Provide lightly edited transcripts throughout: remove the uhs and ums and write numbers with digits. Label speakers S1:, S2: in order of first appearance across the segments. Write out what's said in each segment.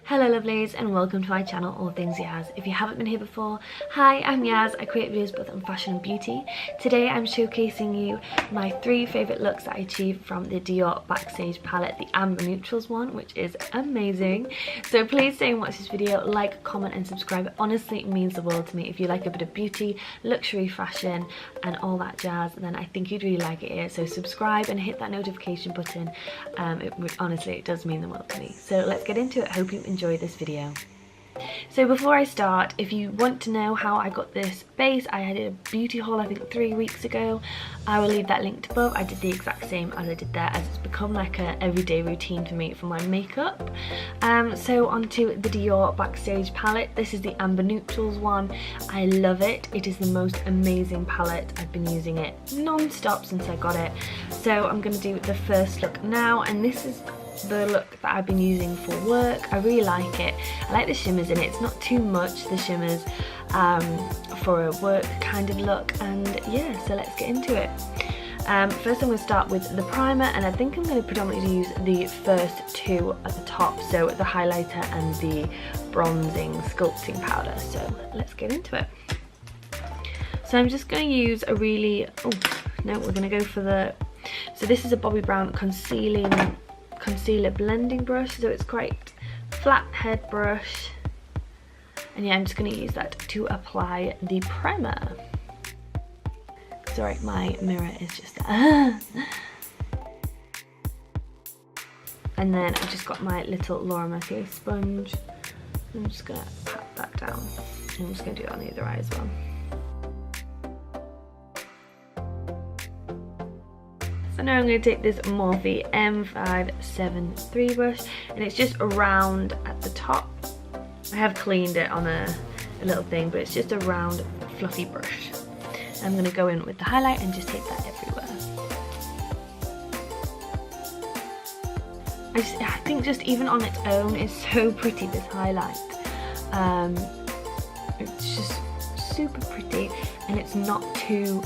S1: Hello lovelies and welcome to my channel All Things Yazz. If you haven't been here before, hi, I'm Yazz. I create videos both on fashion and beauty. Today I'm showcasing you my 3 favourite looks that I achieved from the Dior Backstage palette, the Amber Neutrals one, which is amazing. So please stay and watch this video, like, comment and subscribe. Honestly, it means the world to me. If you like a bit of beauty, luxury fashion and all that jazz, then I think you'd really like it here. So subscribe and hit that notification button. Honestly, it does mean the world to me. So let's get into it. Hope you enjoy this video. So before I start, if you want to know how I got this base, I had a beauty haul I think 3 weeks ago. I will leave that linked above. I did the exact same as I did there, as it's become like a everyday routine for me for my makeup. So onto the Dior Backstage palette. This is the Amber Neutrals one. I love it. It is the most amazing palette. I've been using it non-stop since I got it. So I'm going to do the first look now, and this is the look that I've been using for work. I really like it. I like the shimmers in it. It's not too much, the shimmers, for a work kind of look. And yeah, so let's get into it. First I'm going to start with the primer, and I think I'm going to predominantly use the first 2 at the top, so the highlighter and the bronzing sculpting powder. So let's get into it. So I'm just going to use a really, we're going to go for the, so this is a Bobbi Brown concealer blending brush, so it's quite flat head brush, and yeah, I'm just going to use that to apply the primer. Sorry, my mirror is just and then I've just got my little Laura Mercier sponge. I'm just going to pat that down, and I'm just going to do it on the other eye as well. So now I'm going to take this Morphe M573 brush, and it's just round at the top. I have cleaned it on a little thing, but it's just a round fluffy brush. I'm going to go in with the highlight and just take that everywhere. I think just even on its own it's so pretty, this highlight. It's just super pretty, and it's not too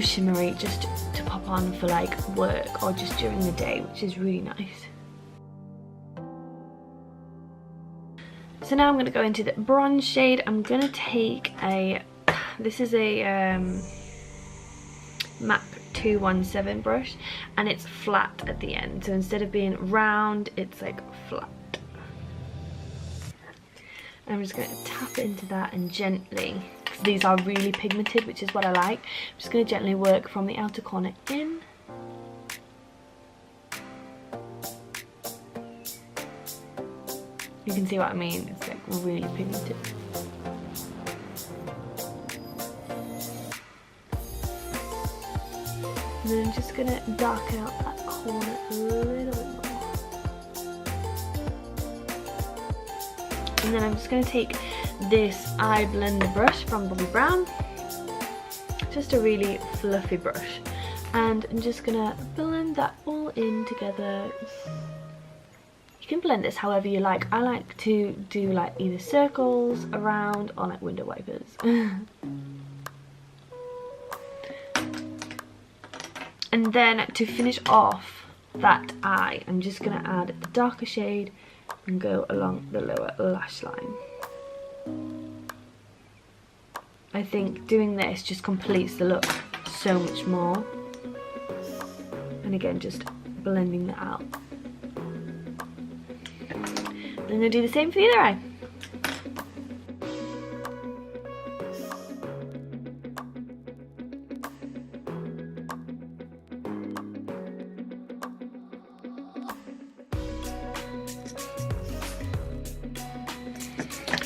S1: shimmery, just to pop on for like work or just during the day, which is really nice. So now I'm going to go into the bronze shade. I'm going to take this is a MAC 217 brush, and it's flat at the end, so instead of being round it's like flat. I'm just going to tap into that and gently, because these are really pigmented, which is what I like, I'm just going to gently work from the outer corner in. You can see what I mean, it's like really pigmented. And then I'm just going to darken out that corner a little bit more. And then I'm just going to take this eye blender brush from Bobbi Brown, just a really fluffy brush, and I'm just going to blend that all in together. You can blend this however you like. I like to do like either circles around or like window wipers. And then to finish off that eye, I'm just going to add the darker shade and go along the lower lash line. I think doing this just completes the look so much more. And again, just blending that out. I'm going to do the same for the other eye.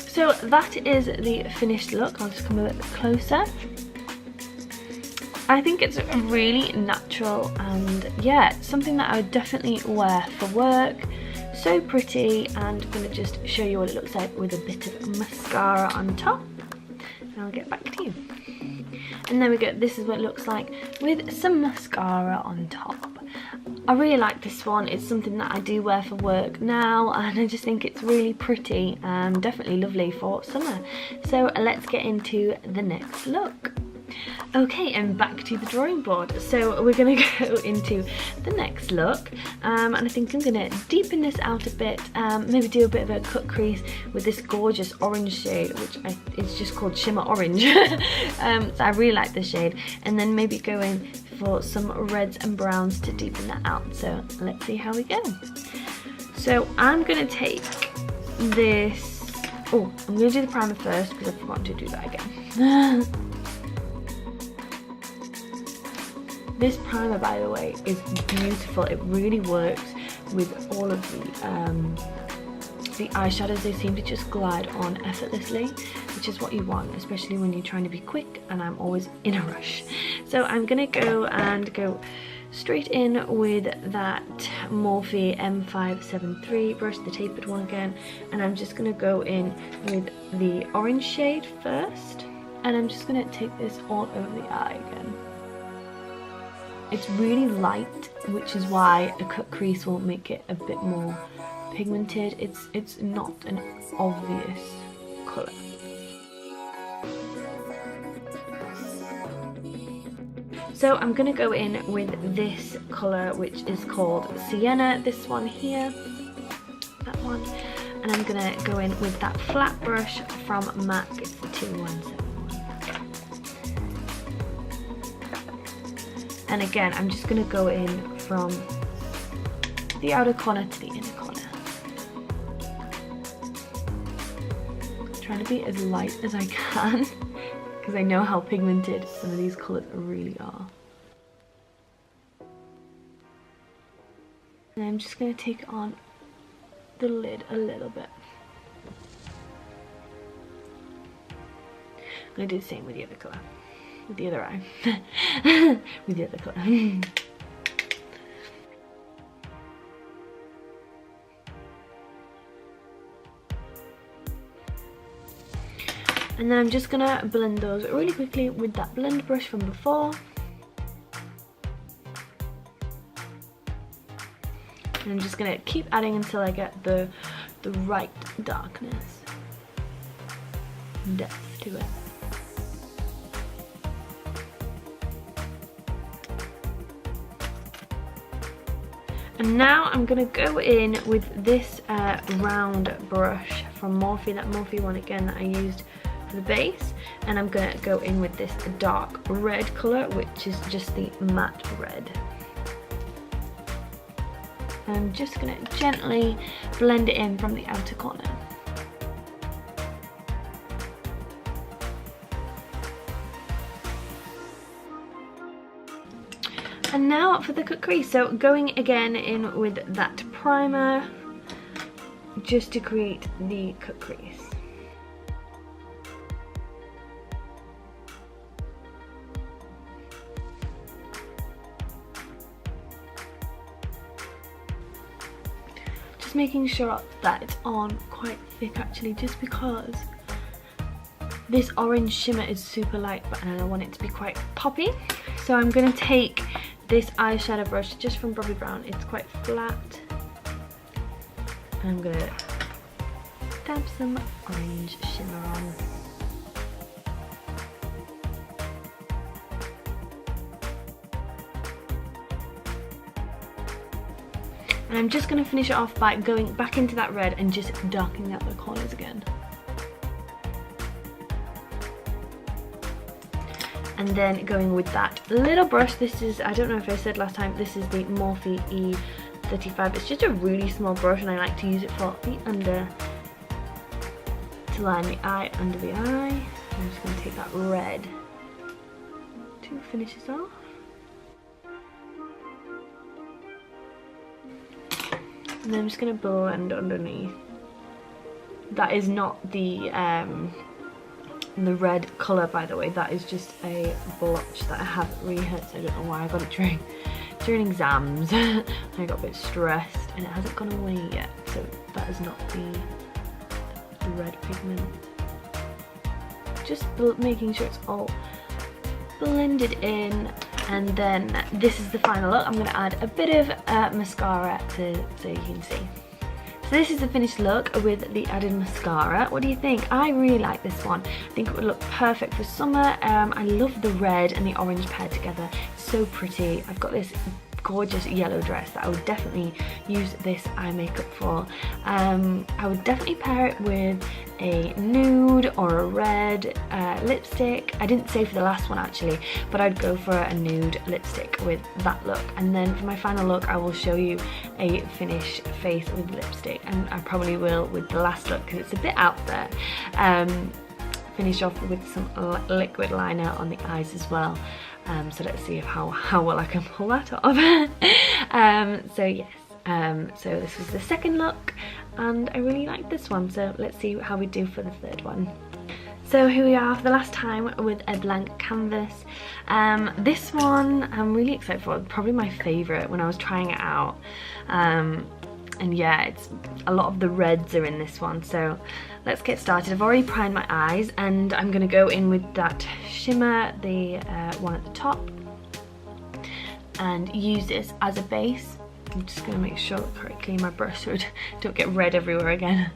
S1: So that is the finished look. I'll just come a bit closer. I think it's really natural, and yeah, something that I would definitely wear for work. So pretty, and I'm going to just show you what it looks like with a bit of mascara on top, and I'll get back to you. And there we go, this is what it looks like with some mascara on top. I really like this one. It's something that I do wear for work now, and I just think it's really pretty and definitely lovely for summer. So let's get into the next look. Okay, and back to the drawing board. So we're gonna go into the next look, and I think I'm gonna deepen this out a bit, maybe do a bit of a cut crease with this gorgeous orange shade, which it's just called Shimmer Orange. So I really like this shade, and then maybe go in for some reds and browns to deepen that out. So let's see how we go. So I'm gonna take this, oh, I'm gonna do the primer first because I've forgotten to do that again. This primer, by the way, is beautiful. It really works with all of the eyeshadows. They seem to just glide on effortlessly, which is what you want, especially when you're trying to be quick, and I'm always in a rush. So I'm gonna go straight in with that Morphe M573 brush, the tapered one again, and I'm just gonna go in with the orange shade first, and I'm just gonna take this all over the eye again. It's really light, which is why a cut crease will make it a bit more pigmented. It's not an obvious colour. So I'm going to go in with this colour, which is called Sienna, this one here, that one, and I'm going to go in with that flat brush from MAC, it's the 2171. And again, I'm just going to go in from the outer corner to the inner corner. I'm trying to be as light as I can because I know how pigmented some of these colours really are. And I'm just going to take on the lid a little bit. I'm going to do the same with the other colour. With the other eye. With the other colour. And then I'm just gonna blend those really quickly with that blend brush from before. And I'm just gonna keep adding until I get the right darkness and depth to it. And now I'm going to go in with this round brush from Morphe, that Morphe one again that I used for the base. And I'm going to go in with this dark red colour, which is just the matte red. And I'm just going to gently blend it in from the outer corner. And now for the cut crease, so going again in with that primer just to create the cut crease. Just making sure that it's on quite thick actually, just because this orange shimmer is super light, but I want it to be quite poppy. So I'm going to take this eyeshadow brush just from Bobbi Brown, it's quite flat, and I'm going to dab some orange shimmer on. And I'm just going to finish it off by going back into that red and just darkening out the corners again. And then going with that little brush, this is, I don't know if I said last time, this is the Morphe E35. It's just a really small brush and I like to use it for the under, to line the eye under the eye. I'm just going to take that red to finish this off. And then I'm just going to blend underneath. That is not the red colour, by the way. That is just a blotch that I haven't rehearsed. I don't know why I got it during exams. I got a bit stressed and it hasn't gone away yet. So that is not the red pigment. Just making sure it's all blended in. And then this is the final look. I'm going to add a bit of mascara so you can see. So this is the finished look with the added mascara. What do you think? I really like this one. I think it would look perfect for summer. I love the red and the orange paired together. It's so pretty. I've got this gorgeous yellow dress that I would definitely use this eye makeup for. I would definitely pair it with a nude or a red lipstick. I didn't say for the last one actually, but I'd go for a nude lipstick with that look. And then for my final look, I will show you a finished face with lipstick, and I probably will with the last look because it's a bit out there. Finish off with some liquid liner on the eyes as well. So let's see how well I can pull that off. So yes, so this was the second look and I really like this one, so let's see how we do for the third one. So here we are for the last time with a blank canvas. This one I'm really excited for, probably my favourite when I was trying it out. And yeah, it's a lot of the reds are in this one, so let's get started. I've already primed my eyes and I'm going to go in with that shimmer, the one at the top, and use this as a base. I'm just going to make sure that I clean my brush so it don't get red everywhere again.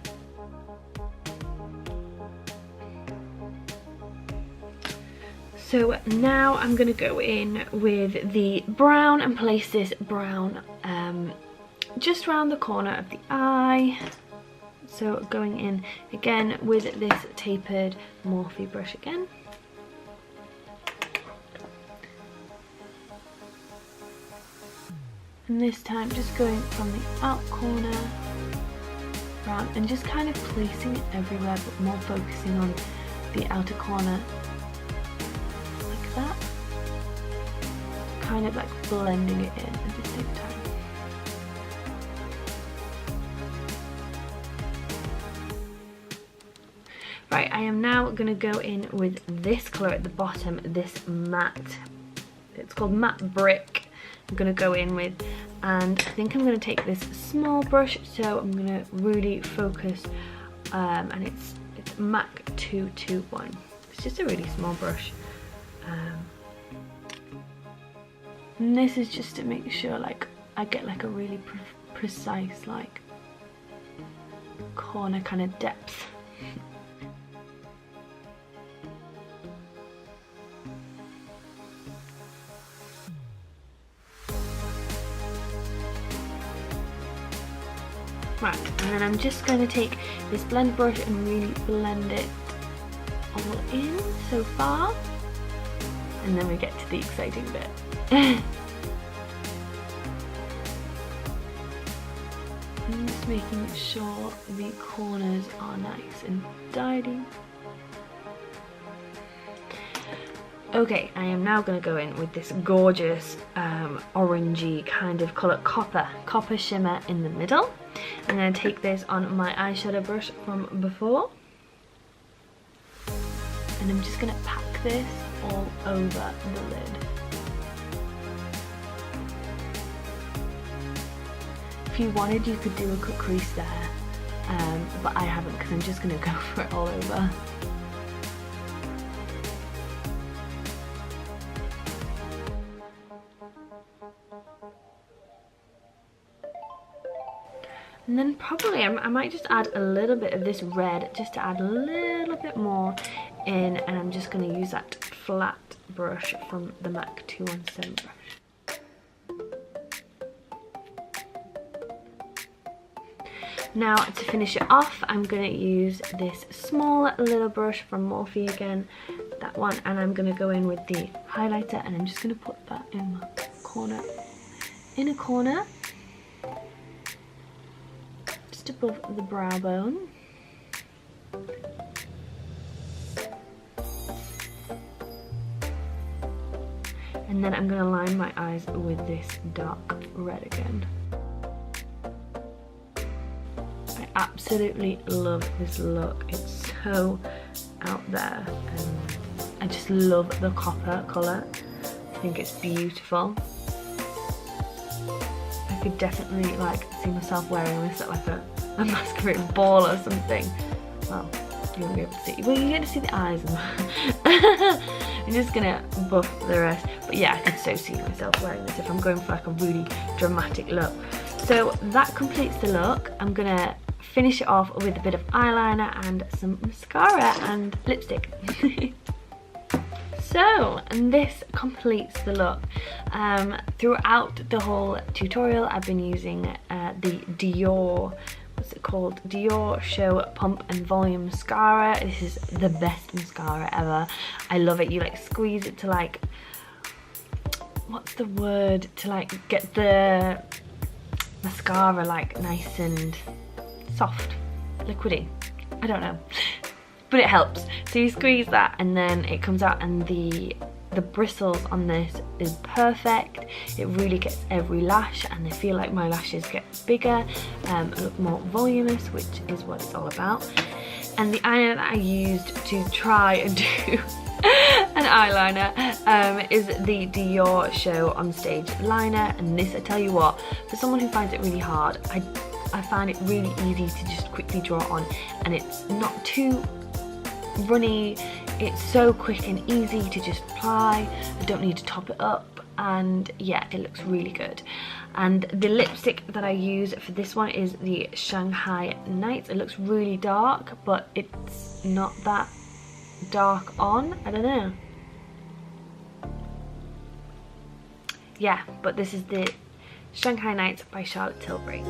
S1: So now I'm going to go in with the brown and place this brown just around the corner of the eye. So going in again with this tapered Morphe brush again. And this time just going from the out corner around and just kind of placing it everywhere, but more focusing on the outer corner like that. Kind of like blending it in at the same time. Right, I am now going to go in with this colour at the bottom, this matte, it's called Matte Brick. I'm going to go in with, and I think I'm going to take this small brush, so I'm going to really focus, and it's MAC 221. It's just a really small brush. And this is just to make sure like I get like a really precise like corner kind of depth. Right, and then I'm just going to take this blend brush and really blend it all in so far, and then we get to the exciting bit. I'm just making sure the corners are nice and tidy. Okay, I am now going to go in with this gorgeous orangey kind of colour, copper shimmer in the middle. I'm going to take this on my eyeshadow brush from before, and I'm just going to pack this all over the lid. If you wanted, you could do a cut crease there, but I haven't because I'm just going to go for it all over. And then probably I might just add a little bit of this red just to add a little bit more in, and I'm just going to use that flat brush from the MAC 217 brush. Now to finish it off, I'm going to use this small little brush from Morphe again, that one, and I'm going to go in with the highlighter, and I'm just going to put that in my corner, inner corner, above the brow bone. And then I'm going to line my eyes with this dark red again. I absolutely love this look. It's so out there, and I just love the copper colour. I think it's beautiful. I could definitely like see myself wearing this at like a masquerade ball or something. Well, you won't be able to see. Well, you get to see the eyes. I'm just gonna buff the rest. But yeah, I could so see myself wearing this if I'm going for like a really dramatic look. So that completes the look. I'm gonna finish it off with a bit of eyeliner and some mascara and lipstick. So, and this completes the look. Throughout the whole tutorial I've been using the Dior, what's it called? Dior Show Pump and Volume Mascara. This is the best mascara ever. I love it. You like squeeze it to like, what's the word? To like get the mascara like nice and soft, liquidy. I don't know. But it helps. So you squeeze that and then it comes out, and the bristles on this is perfect. It really gets every lash, and I feel like my lashes get bigger, look more voluminous, which is what it's all about. And the eyeliner that I used to try and do an eyeliner is the Dior Show On Stage liner. And this, I tell you what, for someone who finds it really hard, I find it really easy to just quickly draw on, and it's not too runny. It's so quick and easy to just apply. I don't need to top it up, and yeah, it looks really good. And the lipstick that I use for this one is the Shanghai Nights. It looks really dark, but it's not that dark on. I don't know. Yeah, but this is the Shanghai Nights by Charlotte Tilbury.